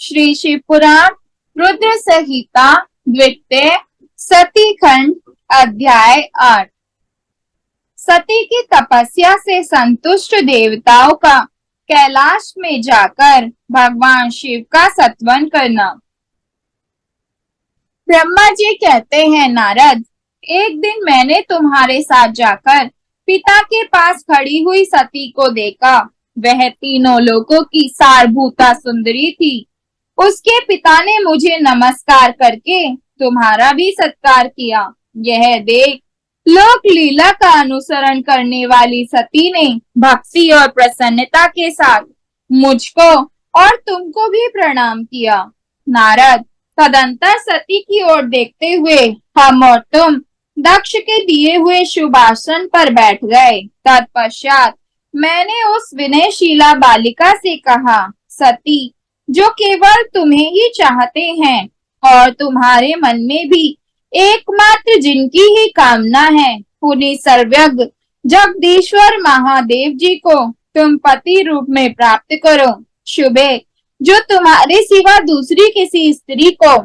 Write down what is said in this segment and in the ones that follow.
श्री शिव पुराण रुद्र संहिता द्वितीय सती खंड अध्याय 8। सती की तपस्या से संतुष्ट देवताओं का कैलाश में जाकर भगवान शिव का स्तवन करना। ब्रह्मा जी कहते हैं, नारद, एक दिन मैंने तुम्हारे साथ जाकर पिता के पास खड़ी हुई सती को देखा। वह तीनों लोकों की सारभूता सुंदरी थी। उसके पिता ने मुझे नमस्कार करके तुम्हारा भी सत्कार किया। यह देख लोक लीला का अनुसरण करने वाली सती ने भक्ति और प्रसन्नता के साथ मुझको और तुमको भी प्रणाम किया। नारद, तदंतर सती की ओर देखते हुए हम और तुम दक्ष के दिए हुए शुभ आसन पर बैठ गए। तत्पश्चात मैंने उस विनयशीला बालिका से कहा, सती, जो केवल तुम्हें ही चाहते हैं और तुम्हारे मन में भी एकमात्र जिनकी ही कामना है, उन्हीं सर्वज्ञ जगदीश्वर महादेव जी को तुम पति रूप में प्राप्त करो। शुभे, जो तुम्हारे सिवा दूसरी किसी स्त्री को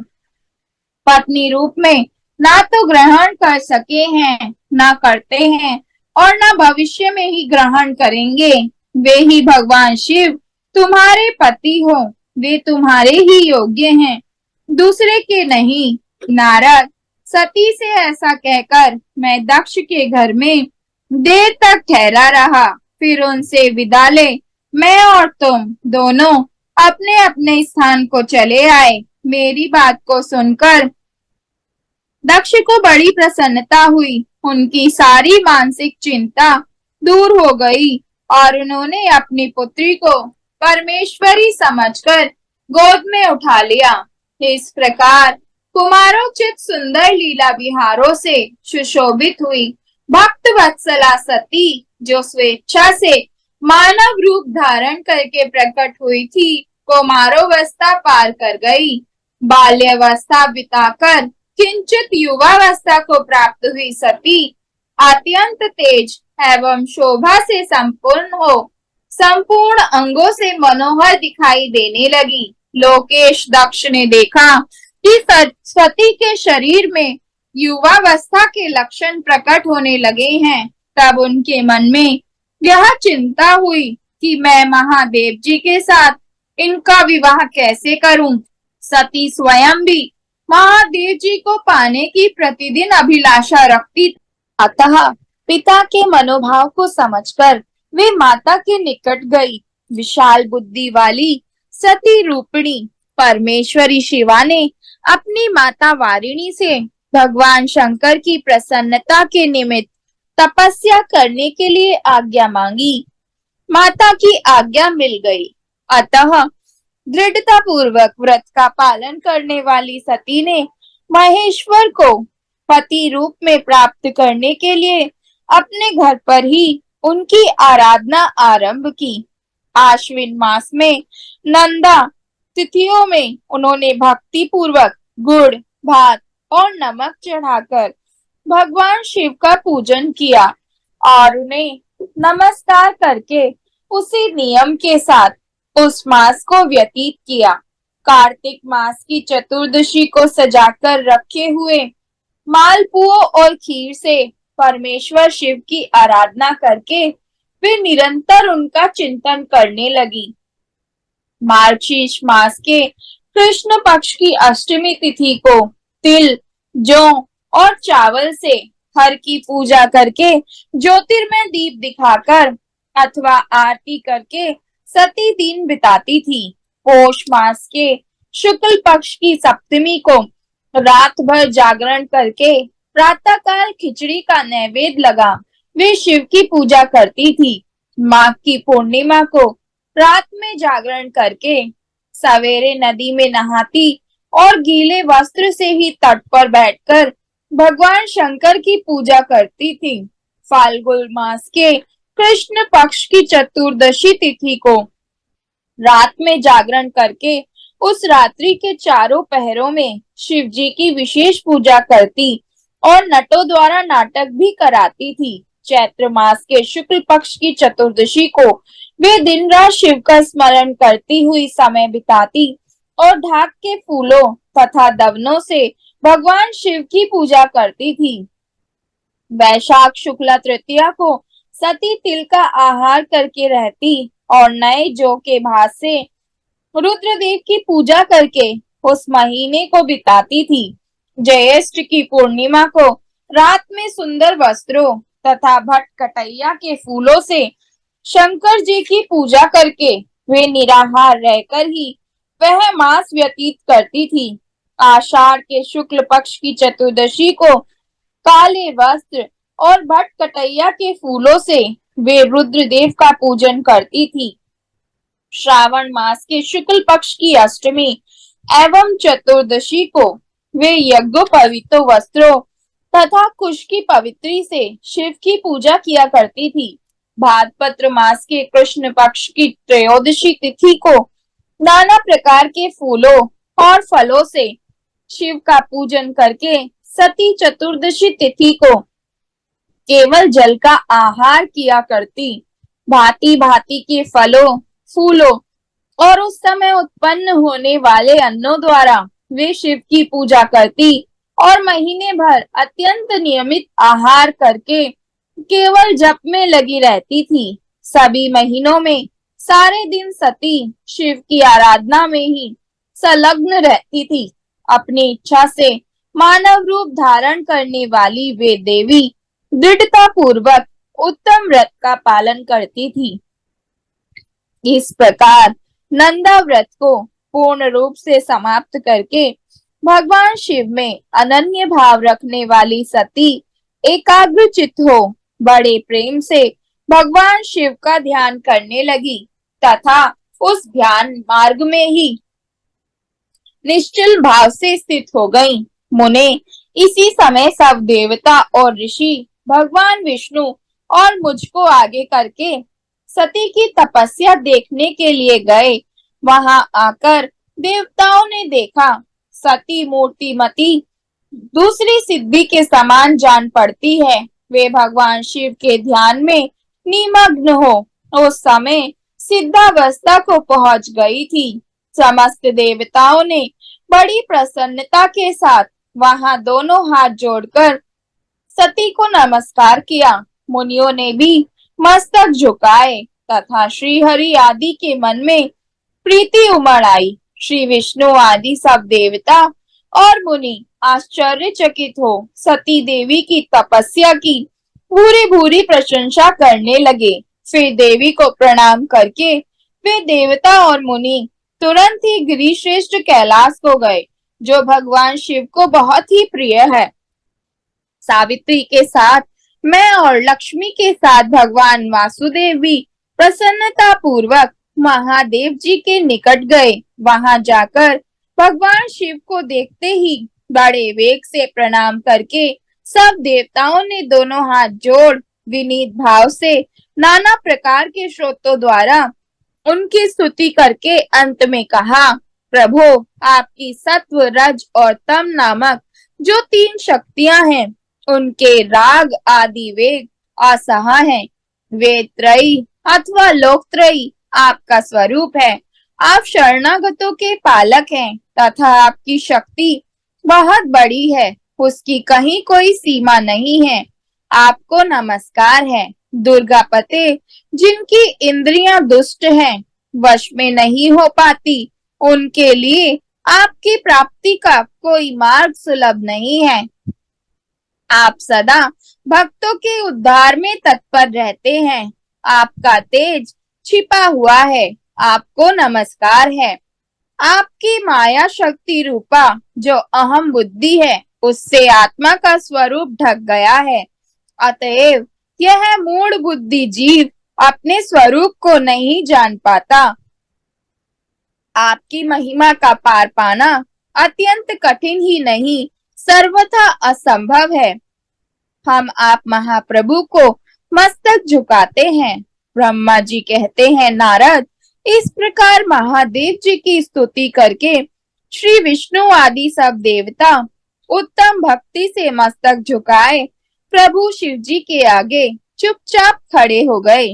पत्नी रूप में ना तो ग्रहण कर सके हैं, ना करते हैं और ना भविष्य में ही ग्रहण करेंगे, वे ही भगवान शिव तुम्हारे पति हो। वे तुम्हारे ही योग्य हैं, दूसरे के नहीं। नारद, सती से ऐसा कहकर मैं दक्ष के घर में देर तक ठहरा रहा। फिर उनसे विदा ले मैं और तुम दोनों अपने अपने स्थान को चले आए। मेरी बात को सुनकर दक्ष को बड़ी प्रसन्नता हुई। उनकी सारी मानसिक चिंता दूर हो गई और उन्होंने अपनी पुत्री को परमेश्वरी समझकर गोद में उठा लिया। इस प्रकार कुमारोचित सुंदर लीला विहारों से सुशोभित हुई भक्त वत्सला सती, जो स्वेच्छा से मानव रूप धारण करके प्रकट हुई थी, कुमारोवस्था पार कर गई। बाल्यावस्था बिताकर किंचित युवावस्था को प्राप्त हुई सती अत्यंत तेज एवं शोभा से संपूर्ण हो संपूर्ण अंगों से मनोहर दिखाई देने लगी। लोकेश दक्ष ने देखा कि सती के शरीर में युवावस्था के लक्षण प्रकट होने लगे हैं। तब उनके मन में यह चिंता हुई कि मैं महादेव जी के साथ इनका विवाह कैसे करूं। सती स्वयं भी महादेव जी को पाने की प्रतिदिन अभिलाषा रखती। अतः पिता के मनोभाव को समझकर वे माता के निकट गई। विशाल बुद्धि वाली सती रूपिणी परमेश्वरी शिवा ने अपनी माता वारिणी से भगवान शंकर की प्रसन्नता के निमित्त तपस्या करने के लिए आज्ञा मांगी। माता की आज्ञा मिल गई। अतः दृढ़ता पूर्वक व्रत का पालन करने वाली सती ने महेश्वर को पति रूप में प्राप्त करने के लिए अपने घर पर ही उनकी आराधना आरंभ की। आश्विन मास में नंदा तिथियों में उन्होंने भक्ति पूर्वक गुड़, भात और नमक चढ़ाकर भगवान शिव का पूजन किया और उन्हें नमस्कार करके उसी नियम के साथ उस मास को व्यतीत किया। कार्तिक मास की चतुर्दशी को सजाकर रखे हुए मालपुओं और खीर से परमेश्वर शिव की आराधना करके वे निरंतर उनका चिंतन करने लगी। मार्गशीर्ष मास के कृष्ण पक्ष की अष्टमी तिथि को तिल, जौ और चावल से हर की पूजा करके ज्योतिर्मय दीप दिखाकर अथवा आरती करके सती दिन बिताती थी। पौष मास के शुक्ल पक्ष की सप्तमी को रात भर जागरण करके प्रातःकाल खिचड़ी का नैवेद्य लगा वे शिव की पूजा करती थी। माघ की पूर्णिमा को रात में जागरण करके सवेरे नदी में नहाती और गीले वस्त्र से ही तट पर बैठकर भगवान शंकर की पूजा करती थी। फाल्गुन मास के कृष्ण पक्ष की चतुर्दशी तिथि को रात में जागरण करके उस रात्रि के चारों पहरों में शिव जी की विशेष पूजा करती और नटों द्वारा नाटक भी कराती थी। चैत्र मास के शुक्ल पक्ष की चतुर्दशी को वे दिन रात शिव का स्मरण करती हुई समय बिताती और ढाक के फूलों तथा दवनों से भगवान शिव की पूजा करती थी। वैशाख शुक्ला तृतीया को सती तिल का आहार करके रहती और नए जौ के भात से रुद्रदेव की पूजा करके उस महीने को बिताती थी। ज्येष्ठ की पूर्णिमा को रात में सुंदर वस्त्रों तथा भट्ट कटैया के फूलों से शंकर जी की पूजा करके वे निराहार रहकर ही वह मास व्यतीत करती थी। आषाढ़ के शुक्ल पक्ष की चतुर्दशी को काले वस्त्र और भट्ट कटैया के फूलों से वे रुद्रदेव का पूजन करती थी। श्रावण मास के शुक्ल पक्ष की अष्टमी एवं चतुर्दशी को वे यज्ञोपवीत वस्त्रों तथा कुश की पवित्री से शिव की पूजा किया करती थी। भाद्रपत्र मास के कृष्ण पक्ष की त्रयोदशी तिथि को नाना प्रकार के फूलों और फलों से शिव का पूजन करके सती चतुर्दशी तिथि को केवल जल का आहार किया करती। भांति भांति के फलों, फूलों और उस समय उत्पन्न होने वाले अन्नों द्वारा वे शिव की पूजा करती और महीने भर अत्यंत नियमित आहार करके केवल जप में लगी रहती थी। सभी महीनों में सारे दिन सती शिव की आराधना में ही संलग्न रहती थी। अपनी इच्छा से मानव रूप धारण करने वाली वे देवी दृढ़ता पूर्वक उत्तम व्रत का पालन करती थी। इस प्रकार नंदा व्रत को पूर्ण रूप से समाप्त करके भगवान शिव में अनन्य भाव रखने वाली सती एकाग्र चित्त हो बड़े प्रेम से भगवान शिव का ध्यान करने लगी तथा उस ध्यान मार्ग में ही निश्चल भाव से स्थित हो गई। मुने इसी समय सब देवता और ऋषि भगवान विष्णु और मुझको आगे करके सती की तपस्या देखने के लिए गए। वहां आकर देवताओं ने देखा सती मूर्तिमती दूसरी सिद्धि के समान जान पड़ती है। वे भगवान शिव के ध्यान में निमग्न हो उस समय सिद्धावस्था को पहुंच गई थी। समस्त देवताओं ने बड़ी प्रसन्नता के साथ वहां दोनों हाथ जोड़कर सती को नमस्कार किया। मुनियों ने भी मस्तक झुकाए तथा श्री हरि आदि के मन में प्रीति उमड़ आई। श्री विष्णु आदि सब देवता और मुनि आश्चर्यचकित हो सती देवी की तपस्या की भूरी भूरी प्रशंसा करने लगे। फिर देवी को प्रणाम करके वे देवता और मुनि तुरंत ही गिरिश्रेष्ठ कैलाश को गए, जो भगवान शिव को बहुत ही प्रिय है। सावित्री के साथ मैं और लक्ष्मी के साथ भगवान वासुदेव भी प्रसन्नता पूर्वक महादेव जी के निकट गए। वहां जाकर भगवान शिव को देखते ही बड़े वेग से प्रणाम करके सब देवताओं ने दोनों हाथ जोड़ विनीत भाव से नाना प्रकार के श्रोतों द्वारा उनकी स्तुति करके अंत में कहा, प्रभु आपकी सत्व रज और तम नामक जो तीन शक्तियां हैं उनके राग आदि वेग असहा हैं। वेद त्रयी अथवा लोकत्रयी आपका स्वरूप है। आप शरणागतों के पालक हैं तथा आपकी शक्ति बहुत बड़ी है, उसकी कहीं कोई सीमा नहीं है। आपको नमस्कार है। दुर्गा पते जिनकी इंद्रियां दुष्ट हैं, वश में नहीं हो पाती, उनके लिए आपकी प्राप्ति का कोई मार्ग सुलभ नहीं है। आप सदा भक्तों के उद्धार में तत्पर रहते हैं। आपका तेज छिपा हुआ है। आपको नमस्कार है। आपकी माया शक्ति रूपा जो अहम बुद्धि है, उससे आत्मा का स्वरूप ढक गया है। अतएव यह मूढ़ बुद्धि जीव अपने स्वरूप को नहीं जान पाता। आपकी महिमा का पार पाना अत्यंत कठिन ही नहीं, सर्वथा असंभव है। हम आप महाप्रभु को मस्तक झुकाते हैं। ब्रह्मा जी कहते हैं, नारद इस प्रकार महादेव जी की स्तुति करके श्री विष्णु आदि सब देवता उत्तम भक्ति से मस्तक झुकाए प्रभु शिव जी के आगे चुपचाप खड़े हो गए।